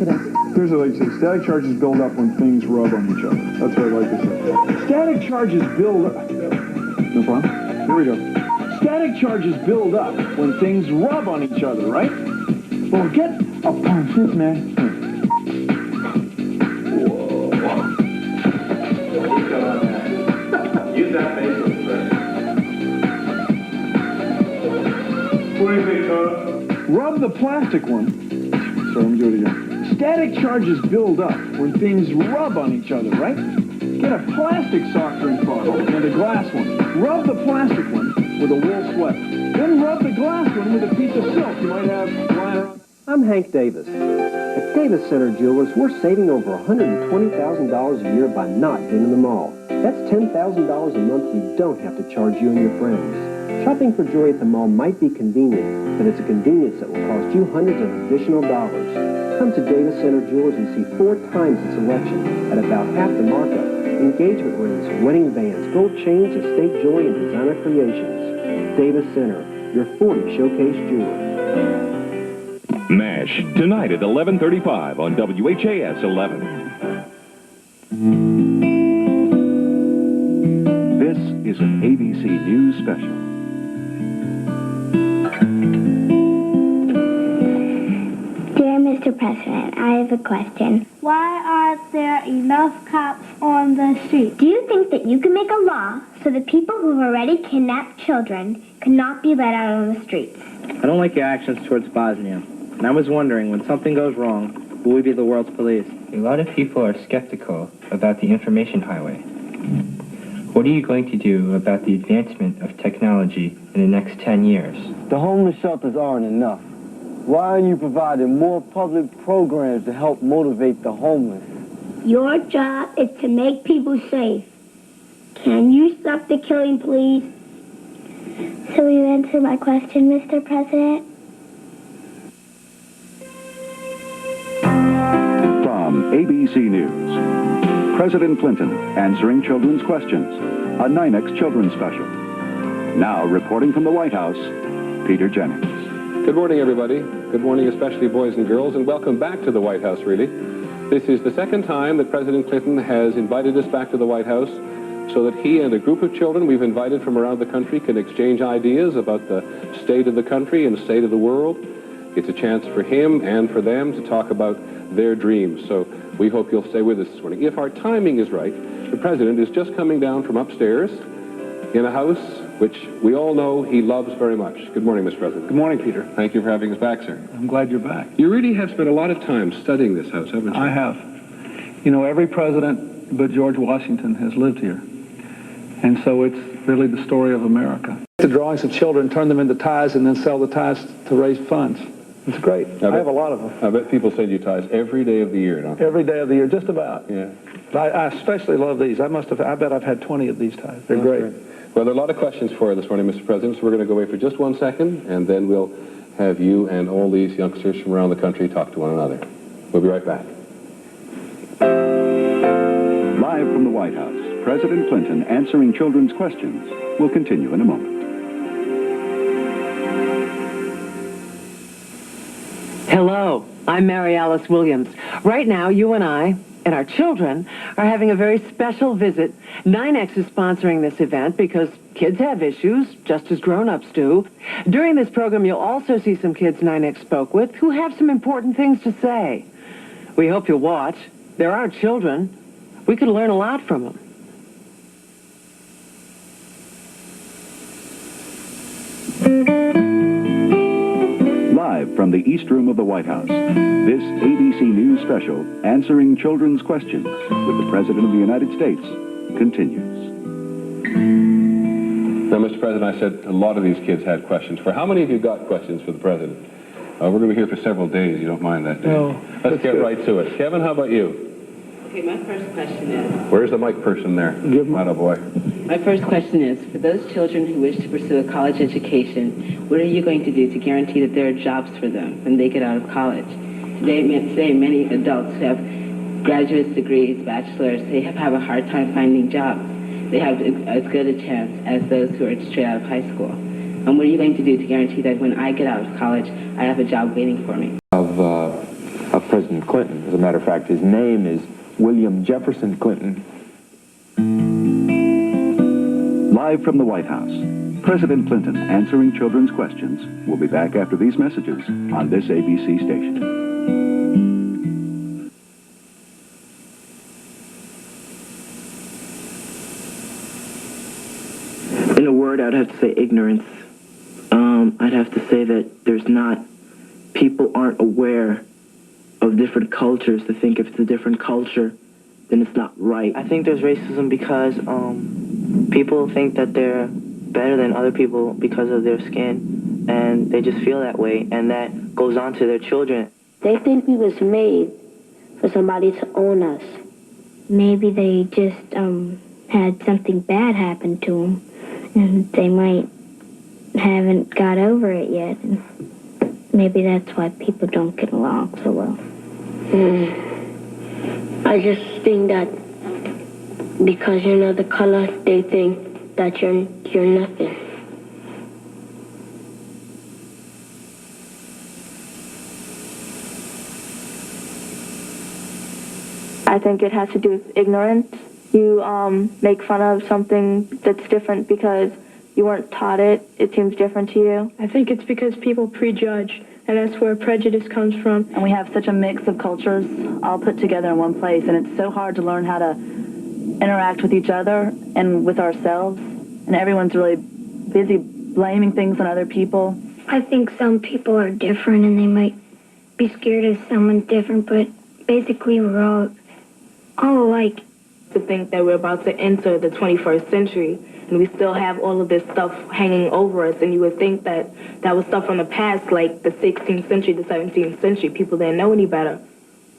Here's what I like to say. Static charges build up when things rub on each other. That's what I like to say. Static charges build up. No problem. Here we go. Static charges build up when things rub on each other, right? Well, get a punch, man. Whoa. Use that face. What do you think, Carl? Rub the plastic one. Sorry, let me do it again. Static charges build up when things rub on each other, right? Get a plastic soft drink bottle and a glass one. Rub the plastic one with a wool sweater. Then rub the glass one with a piece of silk you might have lying around. I'm Hank Davis. At Davis Center Jewelers, we're saving over $120,000 a year by not being in the mall. That's $10,000 a month we don't have to charge you and your friends. Shopping for jewelry at the mall might be convenient, but it's a convenience that will cost you hundreds of additional dollars. Come to Davis Center Jewelers and see 4 times the selection at about half the markup. Engagement rings, wedding bands, gold chains, estate jewelry, and designer creations. Davis Center, your 40 showcase jeweler. MASH, tonight at 11:35 on WHAS 11. This is an ABC News special. Dear Mr. President, I have a question. Why aren't there enough cops on the street? Do you think that you can make a law so that people who have already kidnapped children cannot be let out on the streets? I don't like your actions towards Bosnia. And I was wondering, when something goes wrong, will we be the world's police? A lot of people are skeptical about the information highway. What are you going to do about the advancement of technology in the next 10 years? The homeless shelters aren't enough. Why aren't you providing more public programs to help motivate the homeless? Your job is to make people safe. Can you stop the killing, please? So will you answer my question, Mr. President? From ABC News, President Clinton answering children's questions, a Nynex children's special. Now reporting from the White House, Peter Jennings. Good morning, everybody. Good morning, especially boys and girls, and welcome back to the White House, really. This is the second time that President Clinton has invited us back to the White House so that he and a group of children we've invited from around the country can exchange ideas about the state of the country and the state of the world. It's a chance for him and for them to talk about their dreams. So we hope you'll stay with us this morning. If our timing is right, the President is just coming down from upstairs in a house which we all know he loves very much. Good morning, Mr. President. Good morning, Peter. Thank you for having us back, sir. I'm glad you're back. You really have spent a lot of time studying this house, haven't you? I have. You know, every president but George Washington has lived here. And so it's really the story of America. The drawings of children, turn them into ties, and then sell the ties to raise funds. It's great. I have a lot of them. I bet people send you ties every day of the year, don't they? Every day of the year, just about. Yeah. But I especially love these. I bet I've had 20 of these ties. They're great. Well, there are a lot of questions for you this morning, Mr. President, so we're going to go away for just 1 second, and then we'll have you and all these youngsters from around the country talk to one another. We'll be right back. Live from the White House, President Clinton answering children's questions will continue in a moment. Hello, I'm Mary Alice Williams. Right now, you and I and our children are having a very special visit. Nynex is sponsoring this event because kids have issues, just as grown-ups do. During this program, you'll also see some kids Nynex spoke with who have some important things to say. We hope you'll watch. They're our children. We could learn a lot from them. Live from the East Room of the White House, this ABC News special, Answering Children's Questions with the President of the United States, continues. Now, Mr. President, I said a lot of these kids had questions. For how many of you got questions for the President? We're going to be here for several days. You don't mind that, do you? No. Let's get right to it. Kevin, how about you? Okay, my first question is... Where's the mic person there? Give him. Attaboy. My first question is, for those children who wish to pursue a college education, what are you going to do to guarantee that there are jobs for them when they get out of college? Today many adults who have graduate degrees, bachelors, they have a hard time finding jobs. They have as good a chance as those who are straight out of high school. And what are you going to do to guarantee that when I get out of college, I have a job waiting for me? Of President Clinton. As a matter of fact, his name is William Jefferson Clinton. Live from the White House, President Clinton answering children's questions. We'll be back after these messages on this ABC station. In a word, I'd have to say ignorance. I'd have to say that people aren't aware of different cultures to think if it's a different culture, then it's not right. I think there's racism because people think that they're better than other people because of their skin, and they just feel that way, and that goes on to their children. They think we was made for somebody to own us. Maybe they just had something bad happen to them, and they haven't got over it yet. And maybe that's why people don't get along so well. I just think that because you're another color, they think that you're nothing. I think it has to do with ignorance. You make fun of something that's different because you weren't taught it. It seems different to you. I think it's because people prejudge, and that's where prejudice comes from. And we have such a mix of cultures all put together in one place, and it's so hard to learn how to interact with each other and with ourselves. And everyone's really busy blaming things on other people. I think some people are different, and they might be scared of someone different, but basically we're all alike. To think that we're about to enter the 21st century, and we still have all of this stuff hanging over us, and you would think that that was stuff from the past, like the 16th century, the 17th century. People didn't know any better.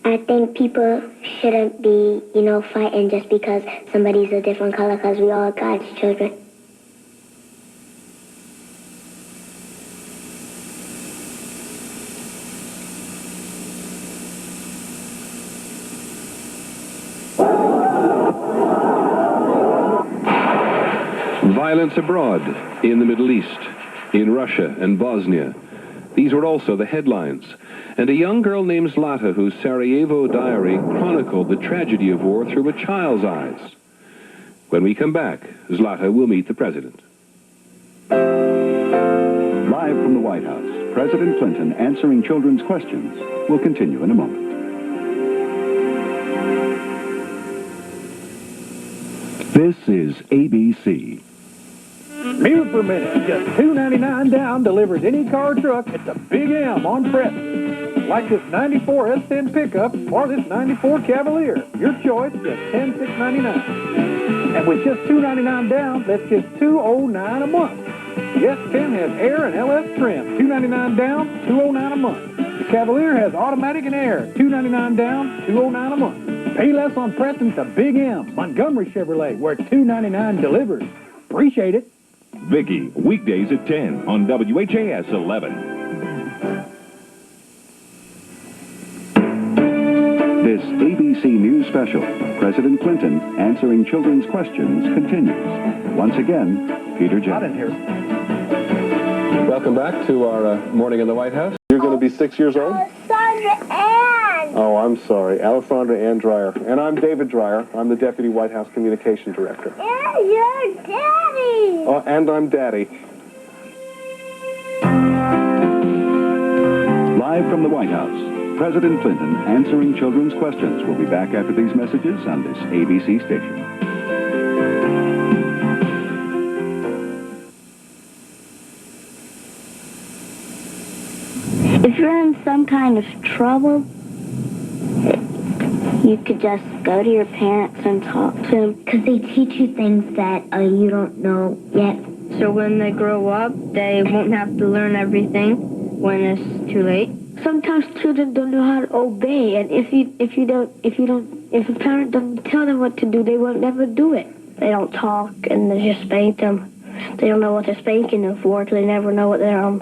I think people shouldn't be, fighting just because somebody's a different color, because we all are God's children. Violence abroad, in the Middle East, in Russia and Bosnia. These were also the headlines. And a young girl named Zlata, whose Sarajevo diary chronicled the tragedy of war through a child's eyes. When we come back, Zlata will meet the president. Live from the White House, President Clinton answering children's questions will continue in a moment. This is ABC. Meal per minute, just $2.99 down, delivers any car or truck. It's a big M on Preston. Like this 94 S10 pickup or this 94 Cavalier. Your choice, just $10,699. And with just $2.99 down, that's just $209 a month. The S10 has air and LS trim, $2.99 down, $209 a month. The Cavalier has automatic and air, $2.99 down, $209 a month. Pay less on Preston's a big M, Montgomery Chevrolet, where $2.99 delivers. Appreciate it. Vicky, weekdays at 10 on WHAS 11. This ABC News special, President Clinton answering children's questions, continues. Once again, Peter Jennings. Welcome back to our morning in the White House. You're going to be 6 years old? Alessandra Ann! Oh, I'm sorry. Alessandra Ann Dreyer. And I'm David Dreyer. I'm the Deputy White House Communication Director. Yeah, you're Daddy! Oh, and I'm Daddy. Live from the White House, President Clinton answering children's questions. We'll be back after these messages on this ABC station. If you're in some kind of trouble, you could just go to your parents and talk to them, because they teach you things that you don't know yet. So when they grow up, they won't have to learn everything when it's too late. Sometimes children don't know how to obey, and if a parent doesn't tell them what to do, they won't never do it. They don't talk, and they just spank them. They don't know what they're spanking them for, because they never know what they're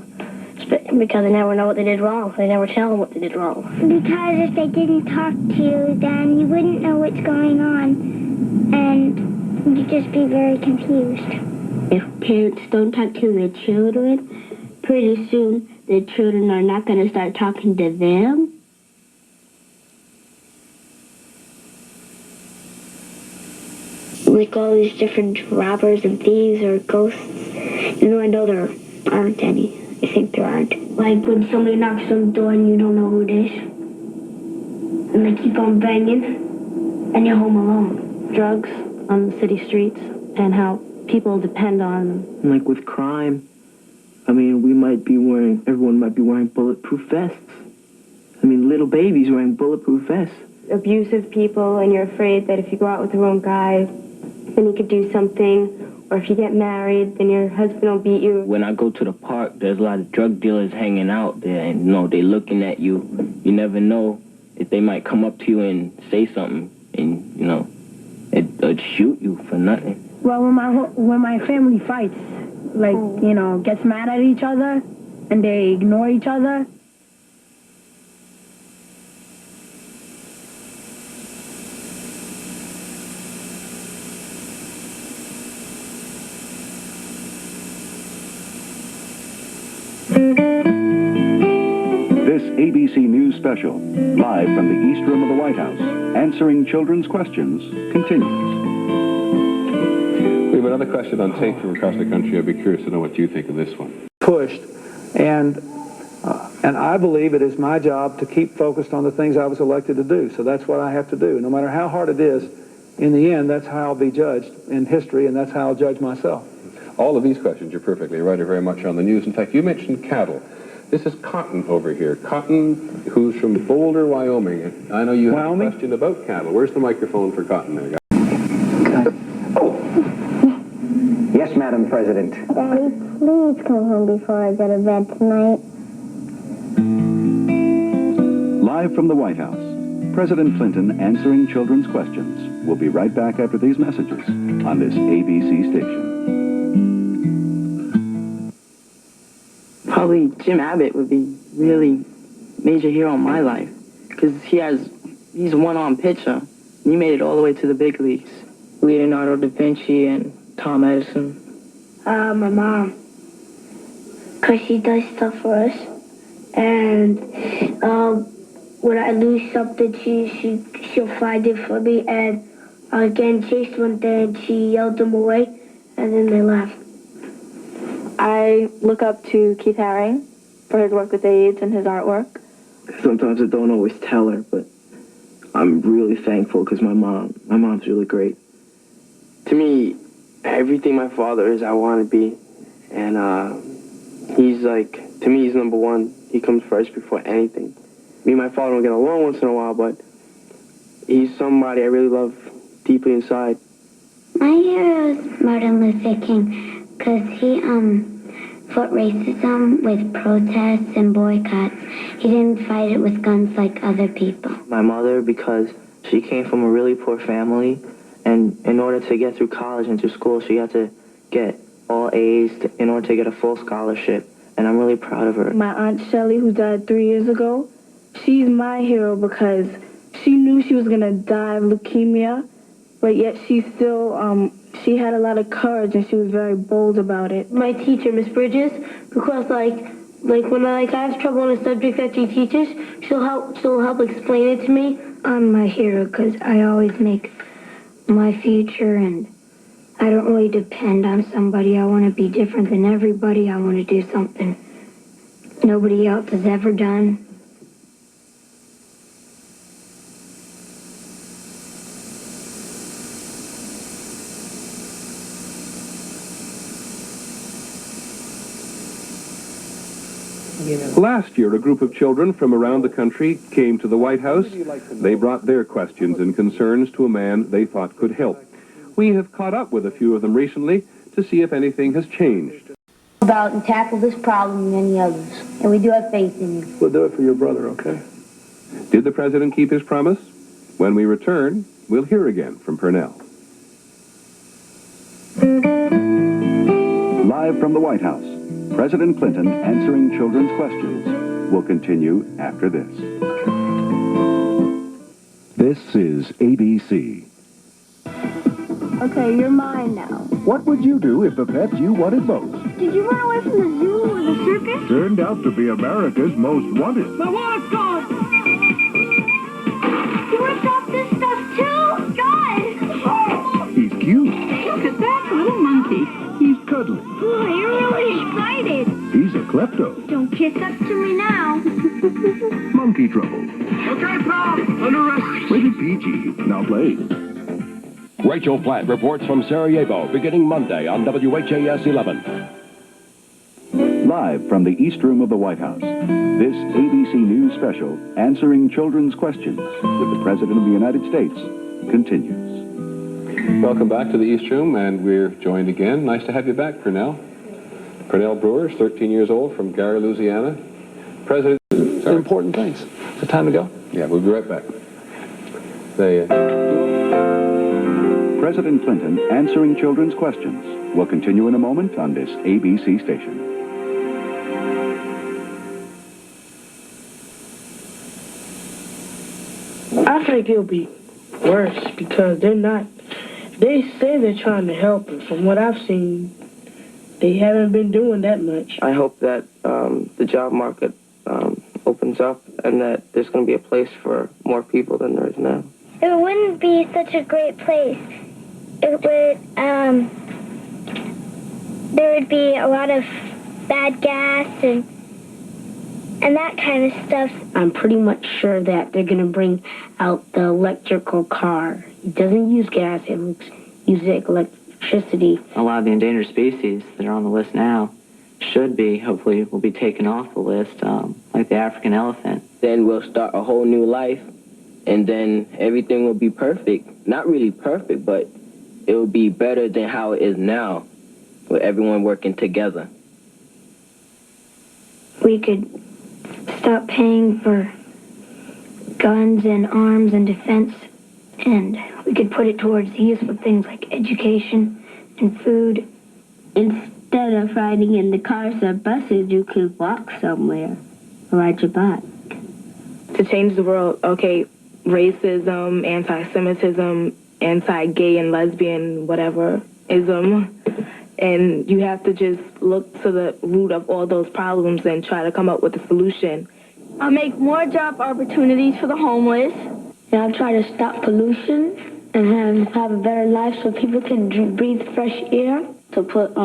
because they never know what they did wrong. They never tell them what they did wrong. Because if they didn't talk to you, then you wouldn't know what's going on, and you'd just be very confused. If parents don't talk to their children, pretty soon the children are not going to start talking to them. like all these different robbers and thieves or ghosts, even though I know there aren't any. I think there aren't. Like when somebody knocks on the door and you don't know who it is, and they keep on banging, and you're home alone. Drugs on the city streets and how people depend on them. Like with crime, I mean, everyone might be wearing bulletproof vests. I mean, little babies wearing bulletproof vests. Abusive people, and you're afraid that if you go out with the wrong guy, then he could do something, or if you get married, then your husband will beat you. When I go to the park, there's a lot of drug dealers hanging out there, and they're looking at you. You never know if they might come up to you and say something, and it'd shoot you for nothing. Well, when my family fights, gets mad at each other, and they ignore each other. This ABC News special, live from the East Room of the White House, answering children's questions, continues. We have another question on tape from across the country. I'd be curious to know what you think of this one. Pushed, and I believe it is my job to keep focused on the things I was elected to do. So that's what I have to do. No matter how hard it is, in the end, that's how I'll be judged in history, and that's how I'll judge myself. All of these questions, you're perfectly right, are very much on the news. In fact, you mentioned cattle. This is Cotton over here. Cotton, who's from Boulder, Wyoming. I know you have a question about cattle. Where's the microphone for Cotton there, guys? Yes, Madam President. Daddy, please come home before I go to bed tonight. Live from the White House, President Clinton answering children's questions. We'll be right back after these messages on this ABC station. Probably Jim Abbott would be really major hero in my life, because he's a one-arm pitcher. He made it all the way to the big leagues. Leonardo da Vinci and Tom Edison. My mom. Because she does stuff for us. And when I lose something, she'll find it for me. And I was getting chased one day and she yelled them away. And then they left. I look up to Keith Haring for his work with AIDS and his artwork. Sometimes I don't always tell her, but I'm really thankful because my mom's really great. To me, everything my father is, I want to be. And to me, he's number one. He comes first before anything. Me and my father don't get along once in a while, but he's somebody I really love deeply inside. My hero is Martin Luther King because he fought racism with protests and boycotts. He didn't fight it with guns like other people. My mother, because she came from a really poor family, and in order to get through college and through school, she had to get all A's in order to get a full scholarship, and I'm really proud of her. My Aunt Shelley, who died 3 years ago, she's my hero because she knew she was going to die of leukemia, but yet she still, she had a lot of courage and she was very bold about it. My teacher, Miss Bridges, because when I have trouble in a subject that she teaches, she'll help explain it to me. I'm my hero because I always make my future, and I don't really depend on somebody. I want to be different than everybody. I want to do something nobody else has ever done. Last year, a group of children from around the country came to the White House. They brought their questions and concerns to a man they thought could help. We have caught up with a few of them recently to see if anything has changed. About and tackle this problem and any others, and we do have faith in you. We'll do it for your brother, okay? Did the president keep his promise? When we return, we'll hear again from Purnell. Live from the White House, President Clinton answering children's questions will continue after this. This is ABC. Okay, you're mine now. What would you do if the pet you wanted most Did you run away from the zoo or the circus? turned out to be America's most wanted? My wallet's gone! You ripped off this stuff too? God! He's cute. Klepto. Don't kiss up to me now. Monkey Trouble. Okay, pal, under arrest. Rated PG. Now play. Rachel Platt reports from Sarajevo beginning Monday on WHAS 11. Live from the East Room of the White House, this ABC News special, Answering Children's Questions with the President of the United States, continues. Welcome back to the East Room, and we're joined again. Nice to have you back, Pernell. Pernell Brewer is 13 years old from Gary, Louisiana. President... Sorry. Important things. Is it time to go? Yeah, we'll be right back. President Clinton answering children's questions will continue in a moment on this ABC station. I think it'll be worse because they say they're trying to help, and from what I've seen, they haven't been doing that much. I hope that the job market opens up and that there's going to be a place for more people than there is now. It wouldn't be such a great place. It would, there would be a lot of bad gas and that kind of stuff. I'm pretty much sure that they're going to bring out the electrical car. It doesn't use gas, it uses electricity. A lot of the endangered species that are on the list now hopefully will be taken off the list, like the African elephant. Then we'll start a whole new life, and then everything will be perfect. Not really perfect, but it will be better than how it is now, with everyone working together. We could stop paying for guns and arms and defense, and we could put it towards useful things like education and food. Instead of riding in the cars or buses, you could walk somewhere or ride your bike. To change the world, okay, racism, anti-Semitism, anti-gay and lesbian, whatever-ism, and you have to just look to the root of all those problems and try to come up with a solution. I'll make more job opportunities for the homeless. And I'll try to stop pollution and have a better life so people can breathe fresh air. To put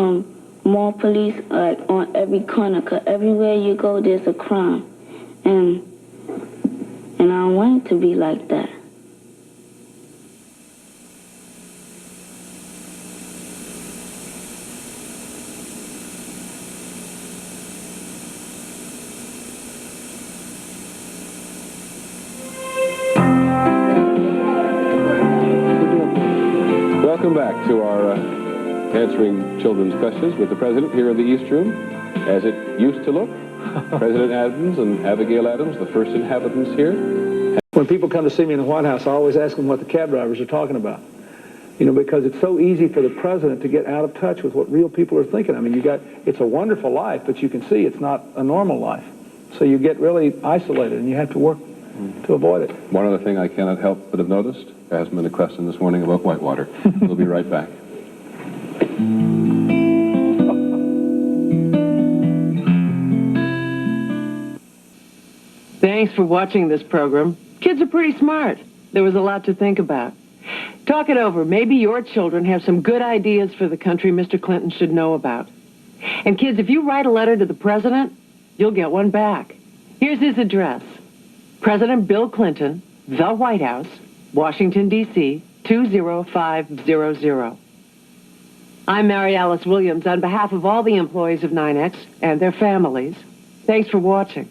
more police on every corner, because everywhere you go there's a crime. And I don't want it to be like that. Welcome back to our Answering Children's Questions with the President here in the East Room. As it used to look, President Adams and Abigail Adams, the first inhabitants here. When people come to see me in the White House, I always ask them what the cab drivers are talking about. You know, because it's so easy for the president to get out of touch with what real people are thinking. I mean, it's a wonderful life, but you can see it's not a normal life. So you get really isolated, and you have to work to avoid it. One other thing I cannot help but have noticed, there hasn't been a question this morning about whitewater. We'll be right back. Thanks for watching this program. Kids are pretty smart. There was a lot to think about. Talk it over. Maybe your children have some good ideas for the country Mr. Clinton should know about. And kids, if you write a letter to the president, you'll get one back. Here's his address. President Bill Clinton, The White House, Washington, D.C., 20500. I'm Mary Alice Williams on behalf of all the employees of Nynex and their families. Thanks for watching.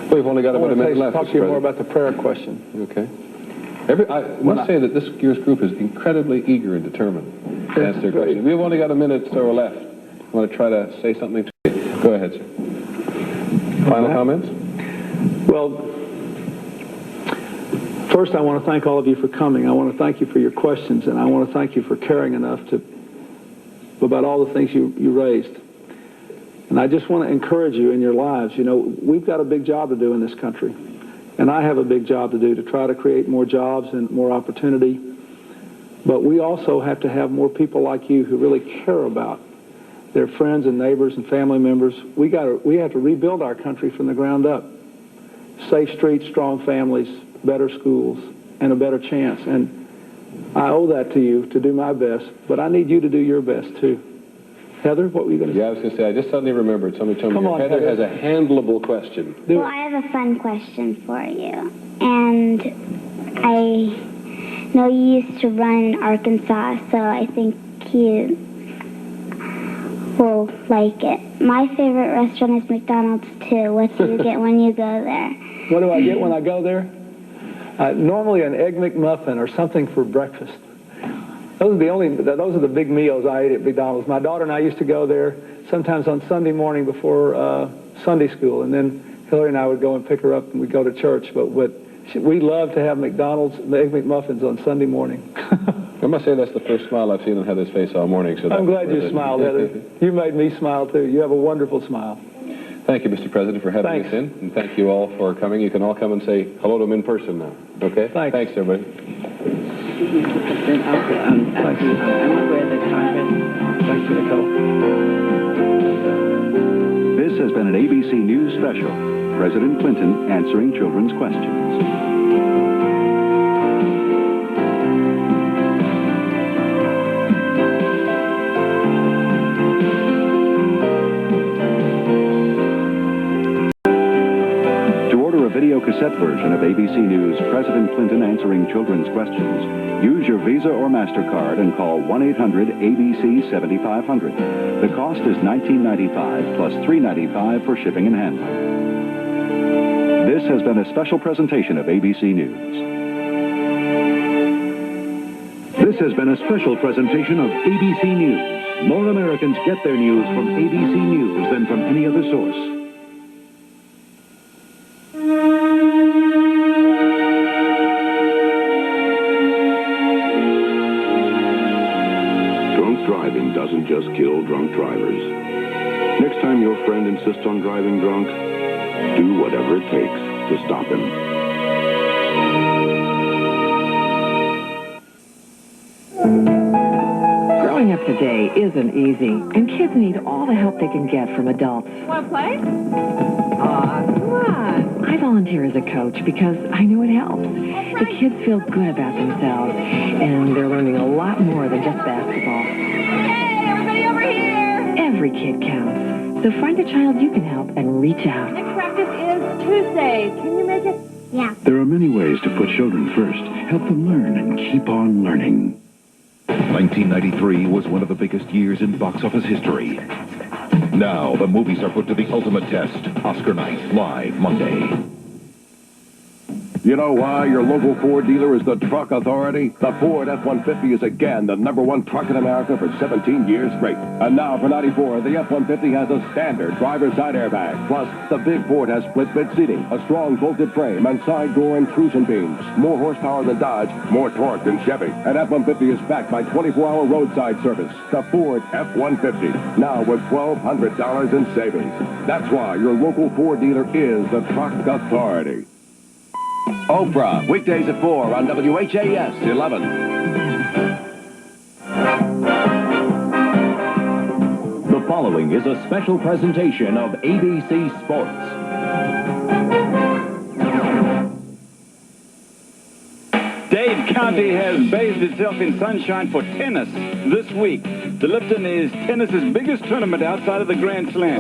We've only got about a minute left. Talk to you more about the prayer question. Okay. I must say that this year's group is incredibly eager and determined to answer their questions. We've only got a minute or left. I want to try to say something to you. Go ahead, sir. Final comments? Well, first I want to thank all of you for coming. I want to thank you for your questions, and I want to thank you for caring enough about all the things you raised. And I just want to encourage you in your lives. You know, we've got a big job to do in this country. And I have a big job to do to try to create more jobs and more opportunity. But we also have to have more people like you who really care about their friends and neighbors and family members. We have to rebuild our country from the ground up. Safe streets, strong families, better schools, and a better chance. And I owe that to you to do my best, but I need you to do your best too. Heather, what were you going to say? Yeah, I was going to say, I just suddenly remembered. Somebody told me Heather has a handleable question. Well, I have a fun question for you. And I know you used to run in Arkansas, so I think you will like it. My favorite restaurant is McDonald's, too. What do you get when you go there? What do I get when I go there? Normally an Egg McMuffin or something for breakfast. Those are the big meals I ate at McDonald's. My daughter and I used to go there sometimes on Sunday morning before Sunday school, and then Hillary and I would go and pick her up and we'd go to church. But we love to have McDonald's, the Egg McMuffins on Sunday morning. I must say that's the first smile I've seen on Heather's face all morning. So I'm glad you smiled, Heather. You made me smile, too. You have a wonderful smile. Thank you, Mr. President, for having us in. And thank you all for coming. You can all come and say hello to him in person now. Okay? Thanks everybody. I'm aware that Congress... Thanks, Nicole. This has been an ABC News special. President Clinton answering children's questions. Video cassette version of ABC News President Clinton answering children's questions, use your Visa or MasterCard and call 1-800-ABC-7500. The cost is $19.95 plus $3.95 for shipping and handling. This has been a special presentation of ABC News. This has been a special presentation of ABC News. More Americans get their news from ABC News than from any other source. Driving doesn't just kill drunk drivers. Next time your friend insists on driving drunk, do whatever it takes to stop him. Growing up today isn't easy, and kids need all the help they can get from adults. Want to play? Aw, come on. I volunteer as a coach because I know it helps. The kids feel good about themselves, and they're learning a lot more than just basketball. Hey, everybody over here! Every kid counts. So find a child you can help and reach out. Next practice is Tuesday. Can you make it? Yeah. There are many ways to put children first. Help them learn and keep on learning. 1993 was one of the biggest years in box office history. Now, the movies are put to the ultimate test. Oscar night, live Monday. You know why your local Ford dealer is the truck authority? The Ford F-150 is again the #1 truck in America for 17 years straight. And now for 94, the F-150 has a standard driver's side airbag. Plus, the big Ford has split bed seating, a strong bolted frame, and side door intrusion beams. More horsepower than Dodge, more torque than Chevy. And F-150 is backed by 24-hour roadside service. The Ford F-150, now with $1,200 in savings. That's why your local Ford dealer is the truck authority. Oprah, weekdays at 4 on WHAS 11. The following is a special presentation of ABC Sports. Dade County has bathed itself in sunshine for tennis this week. The Lipton is tennis's biggest tournament outside of the Grand Slam.